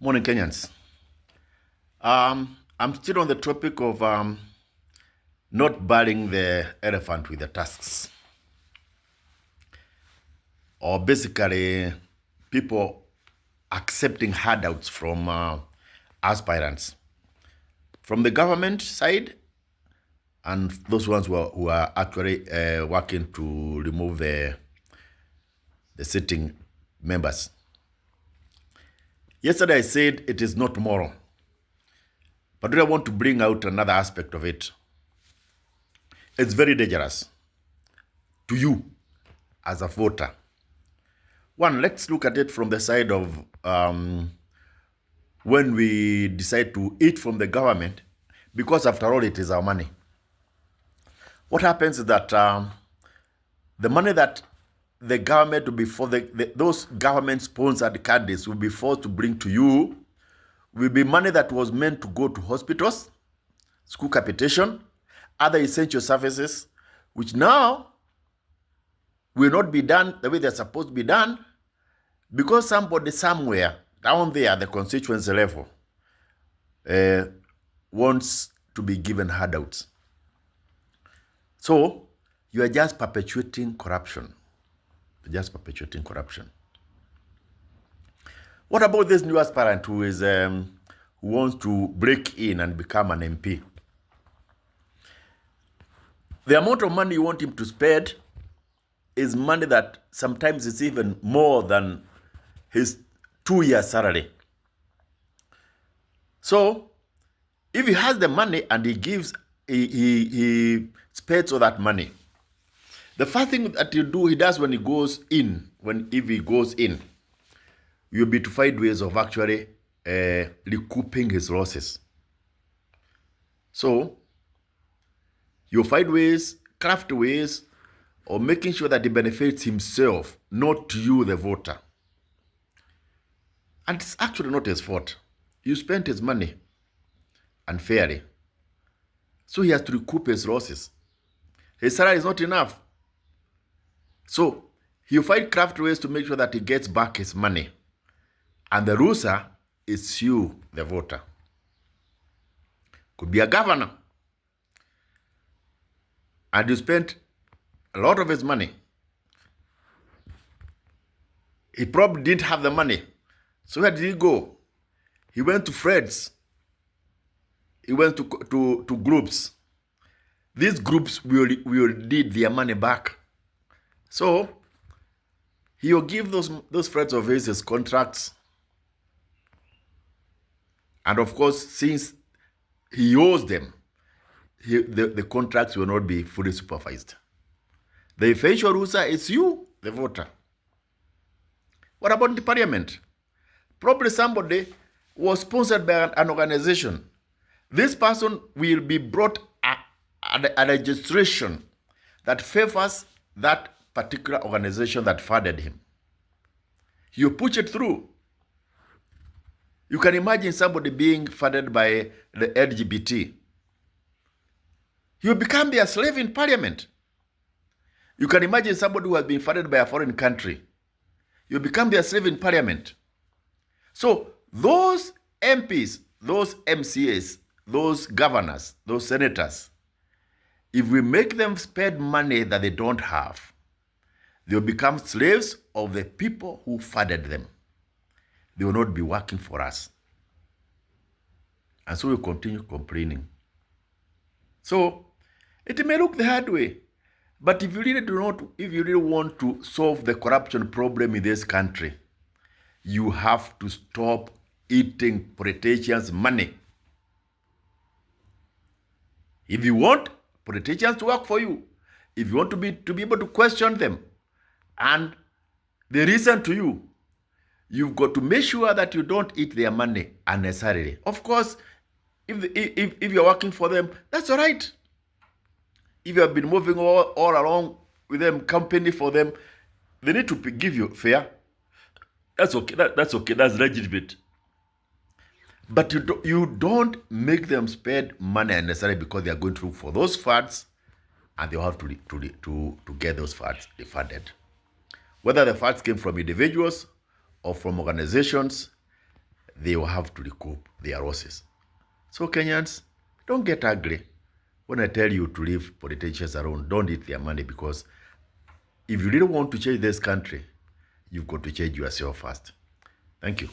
Morning, Kenyans. I'm still on the topic of not burying the elephant with the tusks, or basically people accepting handouts from aspirants from the government side and those ones who are actually working to remove the sitting members. Yesterday I said it is not tomorrow, but I want to bring out another aspect of it. It's very dangerous to you as a voter. One, let's look at it from the side of when we decide to eat from the government, because after all, it is our money. What happens is that the money that the government will be for those government-sponsored candidates will be forced to bring to you will be money that was meant to go to hospitals, school capitation, other essential services, which now will not be done the way they're supposed to be done because somebody somewhere down there at the constituency level wants to be given handouts. So you are just perpetuating corruption. Just perpetuating corruption. What about this new aspirant who is who wants to break in and become an MP? The amount of money you want him to spend is money that sometimes is even more than his 2-year salary. So if he has the money and he spends all that money, the first thing that he does when he goes in, if he goes in, you'll be to find ways of actually recouping his losses. So you'll find ways, craft ways of making sure that he benefits himself, not you, the voter. And it's actually not his fault. You spent his money unfairly. So he has to recoup his losses. His salary is not enough. So he'll find craft ways to make sure that he gets back his money. And the loser is you, the voter. Could be a governor. And you spent a lot of his money. He probably didn't have the money. So where did he go? He went to friends. He went to groups. These groups will need their money back. So he'll give those friends of his contracts. And of course, since he owes them, the contracts will not be fully supervised. The eventual loser is you, the voter. What about the parliament? Probably somebody was sponsored by an organization. This person will be brought a registration that favors that particular organization that funded him. You push it through. You can imagine somebody being funded by the LGBT. You become their slave in parliament. You can imagine somebody who has been funded by a foreign country. You become their slave in parliament. So those MPs, those MCAs, those governors, those senators, if we make them spend money that they don't have, they'll become slaves of the people who funded them. They will not be working for us. And so we'll continue complaining. So it may look the hard way, but if you really want to solve the corruption problem in this country, you have to stop eating politicians' money. If you want politicians to work for you, if you want to be able to question them, and they listen to you, you've got to make sure that you don't eat their money unnecessarily. Of course, if you're working for them, that's all right. If you have been moving all along with them, company for them, they need to give you fair. That's okay. That's okay. That's legitimate. But you don't make them spend money unnecessarily because they are going to look for those funds, and they'll have to get those funds refunded. Whether the funds came from individuals or from organizations, they will have to recoup their losses. So Kenyans, don't get angry when I tell you to leave politicians alone. Don't eat their money, because if you really want to change this country, you've got to change yourself first. Thank you.